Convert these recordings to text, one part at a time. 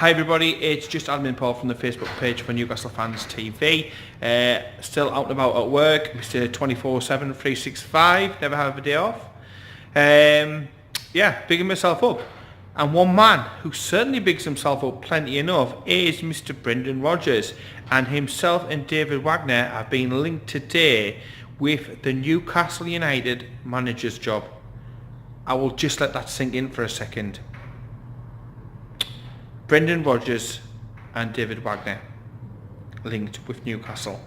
Hi everybody, it's just Admin Paul from the Facebook page for Newcastle Fans TV. Still out and about at work, Mr. 24/7, 365, never have a day off. Bigging myself up. And one man who certainly bigs himself up plenty enough is Mr. Brendan Rodgers. And himself and David Wagner have been linked today with the Newcastle United manager's job. I will just let that sink in for a second. Brendan Rodgers and David Wagner linked with Newcastle.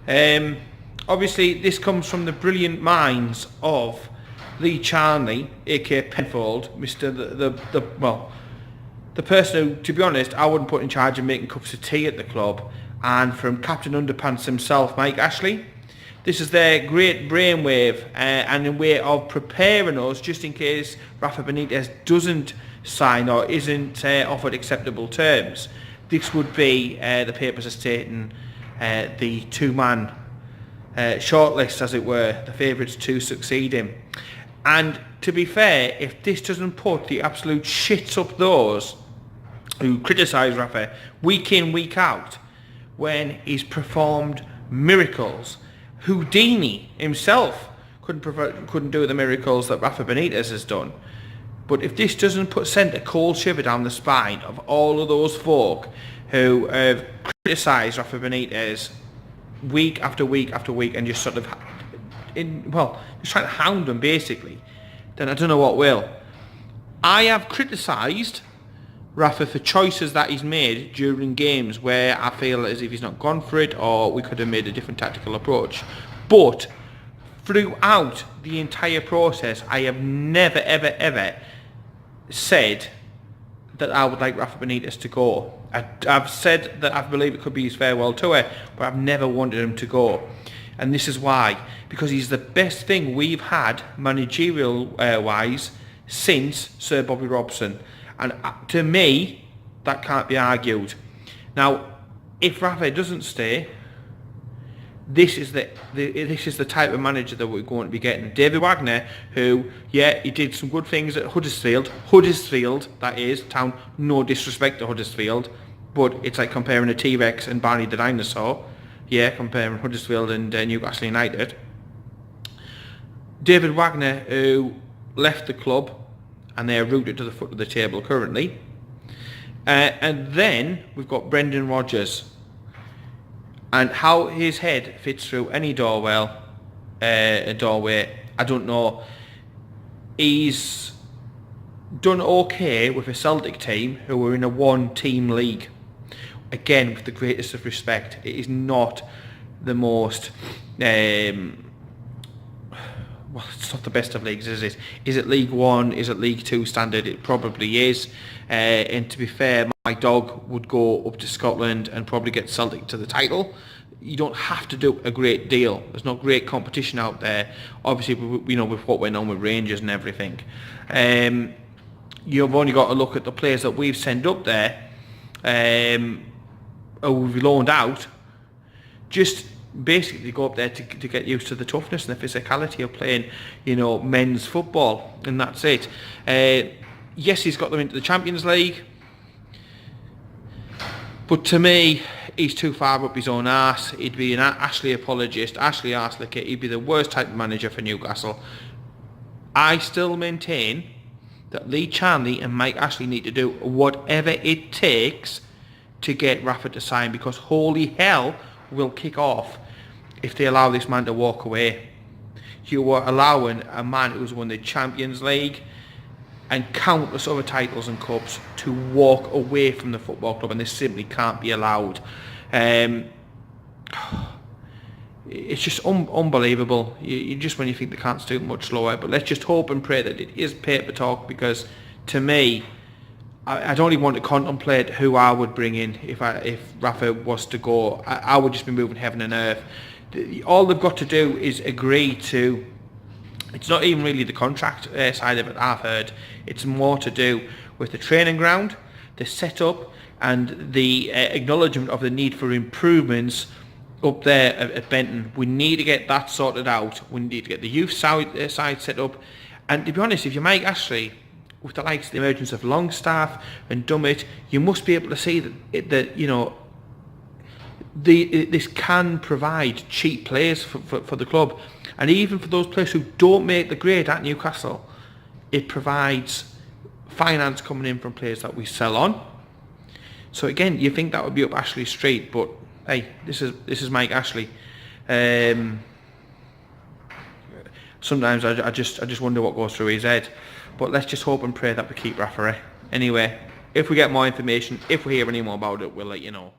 Obviously, this comes from the brilliant minds of Lee Charnley, aka Penfold, the person who, to be honest, I wouldn't put in charge of making cups of tea at the club, and from Captain Underpants himself, Mike Ashley. This is their great brainwave and a way of preparing us just in case Rafa Benitez doesn't sign or isn't offered acceptable terms. This would be, the papers are stating, the two-man shortlist, as it were, the favourites to succeed him. And to be fair, if this doesn't put the absolute shits up those who criticise Rafa week in, week out, when he's performed miracles, Houdini himself couldn't do the miracles that Rafa Benitez has done. But if this doesn't send a cold shiver down the spine of all of those folk who have criticised Rafa Benitez week after week after week and just sort of, just trying to hound him basically, then I don't know what will. I have criticised Rafa for choices that he's made during games where I feel as if he's not gone for it, or we could have made a different tactical approach. But throughout the entire process, I have never, ever, ever said that I would like Rafa Benitez to go. I've said that I believe it could be his farewell tour, but I've never wanted him to go. And this is why. Because he's the best thing we've had managerial-wise since Sir Bobby Robson. And to me, that can't be argued. Now, if Rafa doesn't stay, this is the type of manager that we're going to be getting. David Wagner, who, he did some good things at Huddersfield, that is, town, no disrespect to Huddersfield, but it's like comparing a T-Rex and Barney the Dinosaur, comparing Huddersfield and Newcastle United. David Wagner, who left the club, and they're rooted to the foot of the table currently. And then we've got Brendan Rodgers, and how his head fits through any doorway, I don't know. He's done okay with a Celtic team who were in a one-team league. Again, with the greatest of respect, it is not the most... it's not the best of leagues, is it? Is it League One? Is it League Two standard? It probably is. And to be fair, my dog would go up to Scotland and probably get Celtic to the title. You don't have to do a great deal. There's no great competition out there. Obviously, with what went on with Rangers and everything. You've only got to look at the players that we've sent up there, or we've loaned out. Just basically go up there to get used to the toughness and the physicality of playing, men's football, and that's it. Yes, he's got them into the Champions League, but to me, he's too far up his own arse. He'd be an Ashley apologist, Ashley arselicker. He'd be the worst type of manager for Newcastle. I still maintain that Lee Charnley and Mike Ashley need to do whatever it takes to get Rafa to sign, because holy hell will kick off if they allow this man to walk away. You are allowing a man who's won the Champions League and countless other titles and cups to walk away from the football club, and this simply can't be allowed. It's just unbelievable. You just, when you think they can't do it much slower, but let's just hope and pray that it is paper talk, because to me, I don't even want to contemplate who I would bring in if Rafa was to go. I would just be moving heaven and earth. All they've got to do is agree to... It's not even really the contract side of it, I've heard. It's more to do with the training ground, the setup, and the acknowledgement of the need for improvements up there at Benton. We need to get that sorted out. We need to get the youth side set up. And to be honest, if you're Mike Ashley, with the likes of the emergence of Longstaff and Dummett, you must be able to see that you know, this can provide cheap players for the club, and even for those players who don't make the grade at Newcastle, it provides finance coming in from players that we sell on. So again, you think that would be up Ashley's street, but hey, this is Mike Ashley. Sometimes I just wonder what goes through his head. But let's just hope and pray that we keep Rafa. Anyway, if we get more information, if we hear any more about it, we'll let you know.